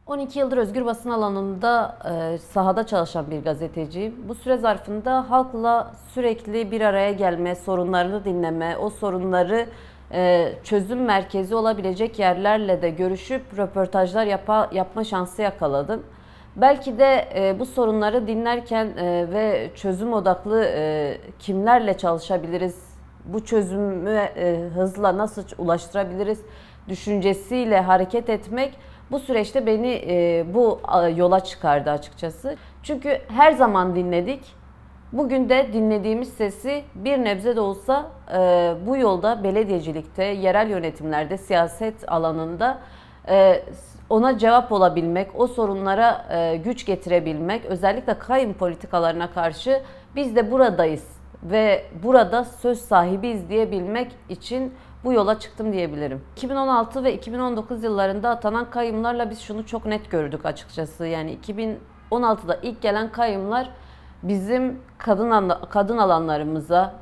12 yıldır özgür basın alanında sahada çalışan bir gazeteciyim. Bu süre zarfında halkla sürekli bir araya gelme, sorunlarını dinleme, o sorunları çözüm merkezi olabilecek yerlerle de görüşüp röportajlar yapma şansı yakaladım. Belki de bu sorunları dinlerken ve çözüm odaklı kimlerle çalışabiliriz, bu çözümü hızla nasıl ulaştırabiliriz düşüncesiyle hareket etmek bu süreçte beni bu yola çıkardı açıkçası. Çünkü her zaman dinledik. Bugün de dinlediğimiz sesi bir nebze de olsa bu yolda belediyecilikte, yerel yönetimlerde, siyaset alanında ona cevap olabilmek, o sorunlara güç getirebilmek, özellikle kayyum politikalarına karşı biz de buradayız ve burada söz sahibiyiz diyebilmek için bu yola çıktım diyebilirim. 2016 ve 2019 yıllarında atanan kayyumlarla biz şunu çok net gördük açıkçası. Yani 2016'da ilk gelen kayyumlar bizim kadın alanlarımıza,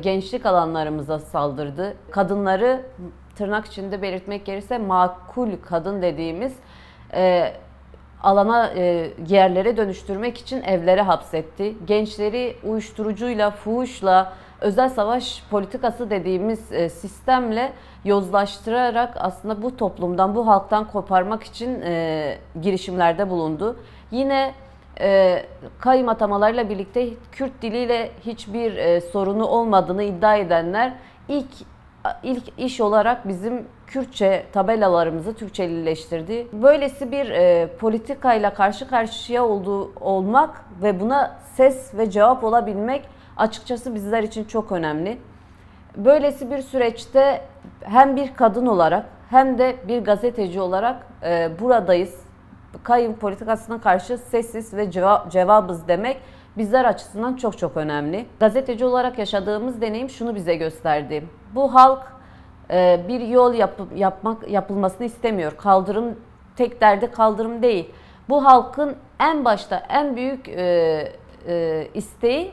gençlik alanlarımıza saldırdı. Kadınları tırnak içinde belirtmek gerekirse makul kadın dediğimiz alana, yerlere dönüştürmek için evlere hapsetti. Gençleri uyuşturucuyla, fuhuşla, özel savaş politikası dediğimiz sistemle yozlaştırarak aslında bu toplumdan, bu halktan koparmak için girişimlerde bulundu. Yine kayyum atamalarıyla birlikte Kürt diliyle hiçbir sorunu olmadığını iddia edenler ilk iş olarak bizim Kürtçe tabelalarımızı Türkçelileştirdi. Böylesi bir politikayla karşı karşıya olmak ve buna ses ve cevap olabilmek açıkçası bizler için çok önemli. Böylesi bir süreçte hem bir kadın olarak hem de bir gazeteci olarak buradayız. Kayyum politikasına karşı sessiz ve cevabız demek bizler açısından çok çok önemli. Gazeteci olarak yaşadığımız deneyim şunu bize gösterdi. Bu halk bir yol yapılmasını istemiyor. Tek derdi kaldırım değil. Bu halkın en başta en büyük isteği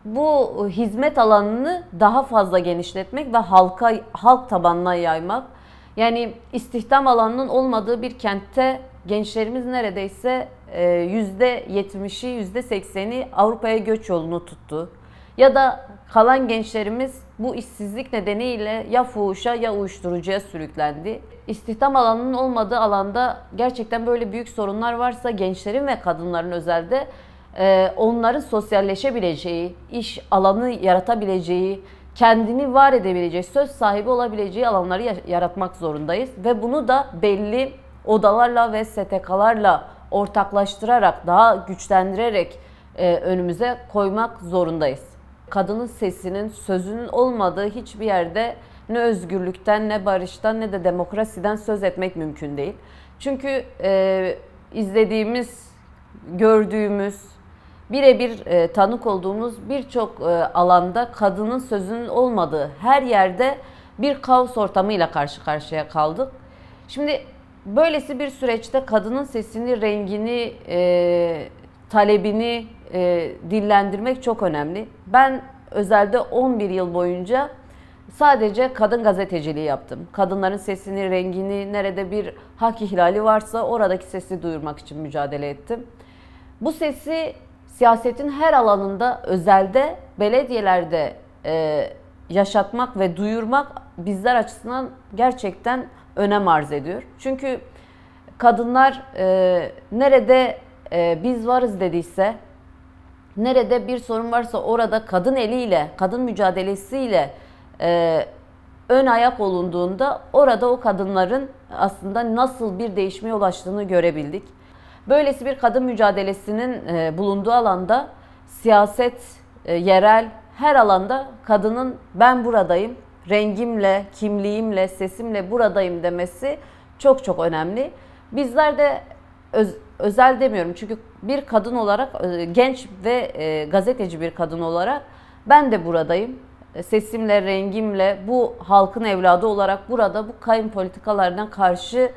bu hizmet alanını daha fazla genişletmek ve halk tabanına yaymak. Yani istihdam alanının olmadığı bir kentte gençlerimiz neredeyse %70'i, %80'i Avrupa'ya göç yolunu tuttu. Ya da kalan gençlerimiz bu işsizlik nedeniyle ya fuhuşa ya uyuşturucuya sürüklendi. İstihdam alanının olmadığı alanda gerçekten böyle büyük sorunlar varsa gençlerin ve kadınların özelde onların sosyalleşebileceği, iş alanı yaratabileceği, kendini var edebileceği, söz sahibi olabileceği alanları yaratmak zorundayız. Ve bunu da belli odalarla ve STK'larla ortaklaştırarak, daha güçlendirerek önümüze koymak zorundayız. Kadının sesinin, sözünün olmadığı hiçbir yerde ne özgürlükten, ne barıştan, ne de demokrasiden söz etmek mümkün değil. Çünkü izlediğimiz, gördüğümüz, birebir tanık olduğumuz birçok alanda kadının sözünün olmadığı her yerde bir kaos ortamıyla karşı karşıya kaldık. Şimdi böylesi bir süreçte kadının sesini, rengini, talebini dillendirmek çok önemli. Ben özelde 11 yıl boyunca sadece kadın gazeteciliği yaptım. Kadınların sesini, rengini, nerede bir hak ihlali varsa oradaki sesi duyurmak için mücadele ettim. Bu sesi siyasetin her alanında, özelde, belediyelerde yaşatmak ve duyurmak bizler açısından gerçekten önem arz ediyor. Çünkü kadınlar nerede biz varız dediyse, nerede bir sorun varsa orada kadın eliyle, kadın mücadelesiyle ön ayak olunduğunda orada o kadınların aslında nasıl bir değişime ulaştığını görebildik. Böylesi bir kadın mücadelesinin bulunduğu alanda siyaset, yerel her alanda kadının ben buradayım, rengimle, kimliğimle, sesimle buradayım demesi çok çok önemli. Bizler de özel demiyorum çünkü bir kadın olarak, genç ve gazeteci bir kadın olarak ben de buradayım. Sesimle, rengimle, bu halkın evladı olarak burada bu kayyum politikalarına karşı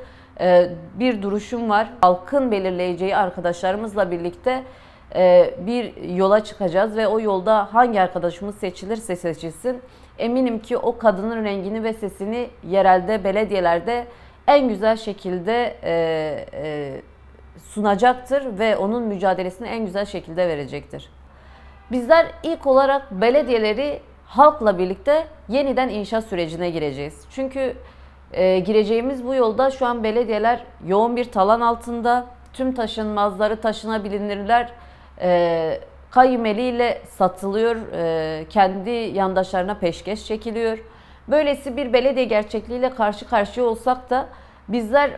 bir duruşum var. Halkın belirleyeceği arkadaşlarımızla birlikte bir yola çıkacağız ve o yolda hangi arkadaşımız seçilirse seçilsin eminim ki o kadının rengini ve sesini yerelde, belediyelerde en güzel şekilde sunacaktır ve onun mücadelesini en güzel şekilde verecektir. Bizler ilk olarak belediyeleri halkla birlikte yeniden inşa sürecine gireceğiz. Çünkü gireceğimiz bu yolda şu an belediyeler yoğun bir talan altında. Tüm taşınmazları, taşınabilirler kayyum eliyle satılıyor, kendi yandaşlarına peşkeş çekiliyor. Böylesi bir belediye gerçekliğiyle karşı karşıya olsak da bizler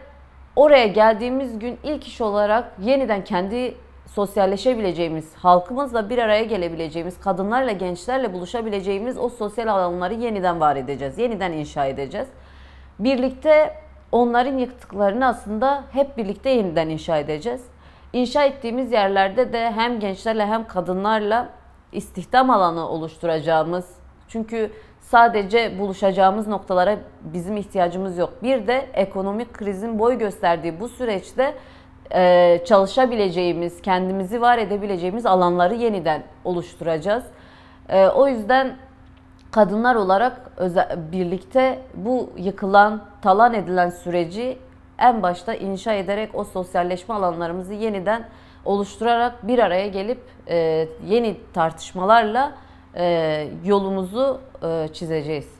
oraya geldiğimiz gün ilk iş olarak yeniden kendi sosyalleşebileceğimiz, halkımızla bir araya gelebileceğimiz, kadınlarla, gençlerle buluşabileceğimiz o sosyal alanları yeniden var edeceğiz, yeniden inşa edeceğiz. Birlikte onların yıktıklarını aslında hep birlikte yeniden inşa edeceğiz. İnşa ettiğimiz yerlerde de hem gençlerle hem kadınlarla istihdam alanı oluşturacağımız, çünkü sadece buluşacağımız noktalara bizim ihtiyacımız yok. Bir de ekonomik krizin boy gösterdiği bu süreçte çalışabileceğimiz, kendimizi var edebileceğimiz alanları yeniden oluşturacağız. O yüzden kadınlar olarak birlikte bu yıkılan, talan edilen süreci en başta inşa ederek o sosyalleşme alanlarımızı yeniden oluşturarak bir araya gelip yeni tartışmalarla yolumuzu çizeceğiz.